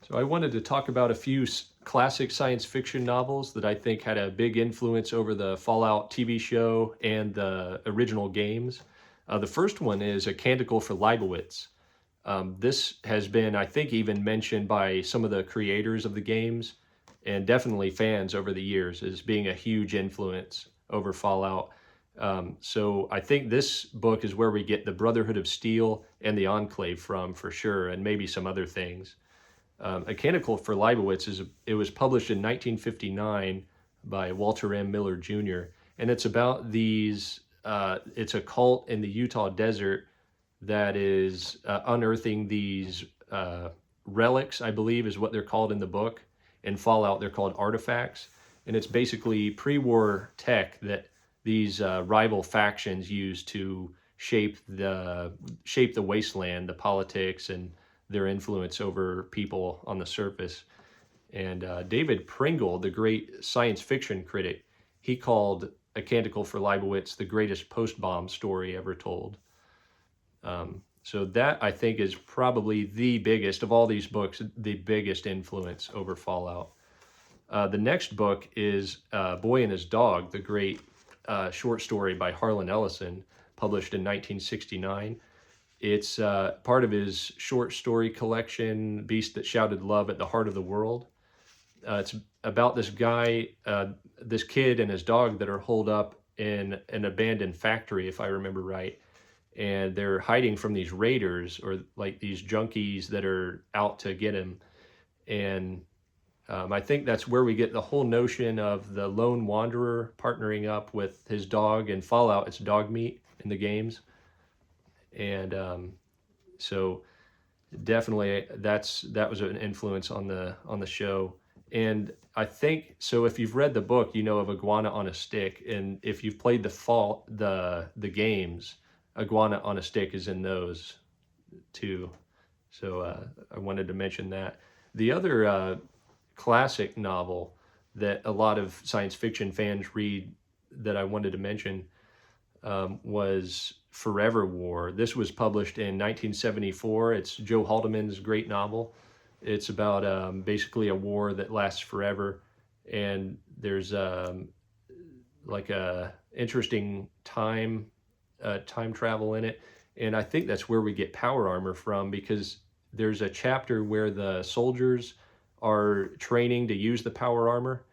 So I wanted to talk about a few classic science fiction novels that I think had a big influence over the Fallout TV show and the original games. The first one is A Canticle for Leibowitz. This has been, I think, even mentioned by some of the creators of the games and definitely fans over the years as being a huge influence over Fallout. So I think this book is where we get the Brotherhood of Steel and the Enclave from, for sure, and maybe some other things. A Canticle for Leibowitz it was published in 1959 by Walter M. Miller Jr. And it's about these. It's a cult in the Utah desert that is unearthing these relics, I believe, is what they're called in the book. In Fallout, they're called artifacts, and it's basically pre-war tech that these rival factions use to shape the wasteland, the politics, and their influence over people on the surface. And David Pringle, the great science fiction critic, he called A Canticle for Leibowitz the greatest post-bomb story ever told. So that, I think, is probably the biggest of all these books, the biggest influence over Fallout. The next book is Boy and His Dog, the great short story by Harlan Ellison, published in 1969. It's part of his short story collection, Beast That Shouted Love at the Heart of the World. It's about this guy, this kid and his dog that are holed up in an abandoned factory, if I remember right. And they're hiding from these raiders or like these junkies that are out to get him. And I think that's where we get the whole notion of the lone wanderer partnering up with his dog. In Fallout, it's dog meat in the games. And so definitely that was an influence on the show. And I think so. If you've read the book, you know of Iguana on a Stick, and if you've played the games, Iguana on a Stick is in those too. So I wanted to mention that. The other classic novel that a lot of science fiction fans read that I wanted to mention was Forever War. This was published in 1974. It's Joe Haldeman's great novel. It's about basically a war that lasts forever, and there's like a interesting time travel in it. And I think that's where we get power armor from, because there's a chapter where the soldiers are training to use the power armor,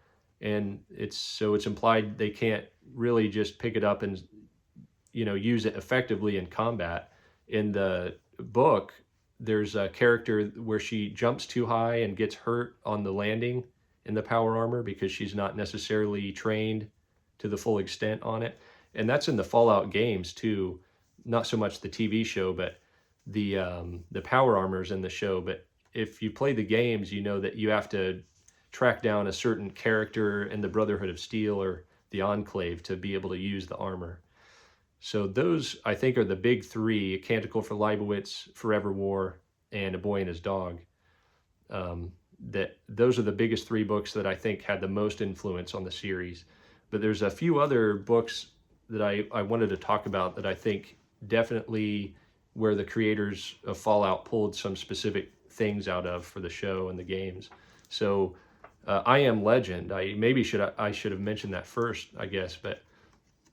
and it's implied they can't really just pick it up and use it effectively in combat. In the book, there's a character where she jumps too high and gets hurt on the landing in the power armor because she's not necessarily trained to the full extent on it. And that's in the Fallout games too, not so much the TV show, but the power armors in the show. But if you play the games, you know that you have to track down a certain character in the Brotherhood of Steel or the Enclave to be able to use the armor. So those, I think, are the big three: A Canticle for Leibowitz, Forever War, and A Boy and His Dog. Those are the biggest three books that I think had the most influence on the series. But there's a few other books that I wanted to talk about that I think definitely where the creators of Fallout pulled some specific things out of for the show and the games. So I Am Legend, I should have mentioned that first, I guess, but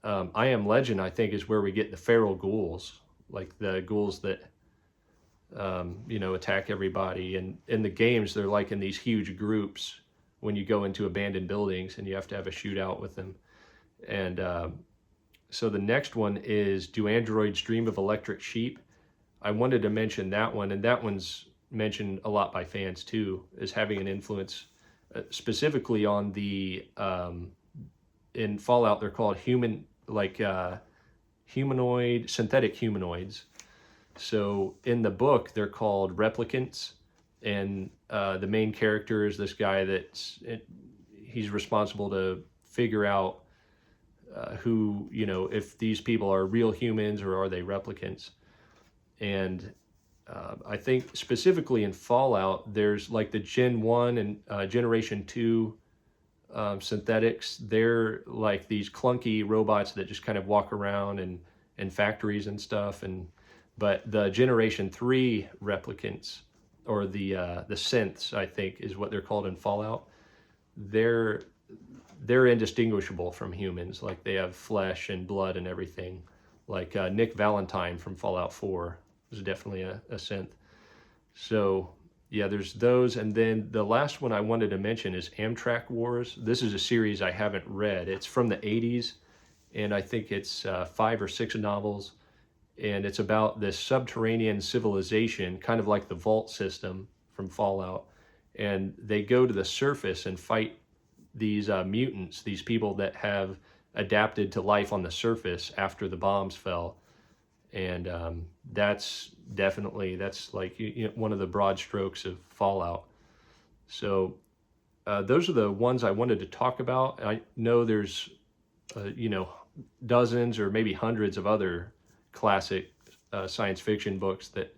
I Am Legend, I think, is where we get the feral ghouls, like the ghouls that attack everybody. And in the games, they're like in these huge groups when you go into abandoned buildings and you have to have a shootout with them. And so the next one is Do Androids Dream of Electric Sheep? I wanted to mention that one, and that one's mentioned a lot by fans too, as having an influence specifically on the in Fallout. They're called synthetic humanoids. So in the book, they're called replicants, and the main character is this guy he's responsible to figure out who, if these people are real humans or are they replicants. And I think specifically in Fallout, there's like the Gen 1 and Generation 2 synthetics. They're like these clunky robots that just kind of walk around in factories and stuff. But the Generation 3 replicants or the synths, I think is what they're called in Fallout. They're indistinguishable from humans. Like they have flesh and blood and everything. Like Nick Valentine from Fallout 4 is definitely a synth. So yeah, there's those. And then the last one I wanted to mention is Amtrak Wars. This is a series I haven't read. It's from the 80s, and I think it's 5 or 6 novels. And it's about this subterranean civilization, kind of like the Vault system from Fallout. And they go to the surface and fight these mutants, these people that have adapted to life on the surface after the bombs fell. And that's like one of the broad strokes of Fallout. So those are the ones I wanted to talk about. I know there's dozens or maybe hundreds of other classic science fiction books that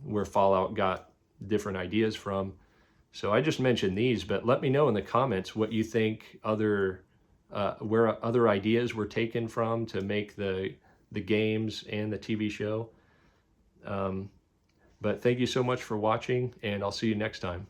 where Fallout got different ideas from. So I just mentioned these, but let me know in the comments what you think where other ideas were taken from to make the games and the TV show. But thank you so much for watching, and I'll see you next time.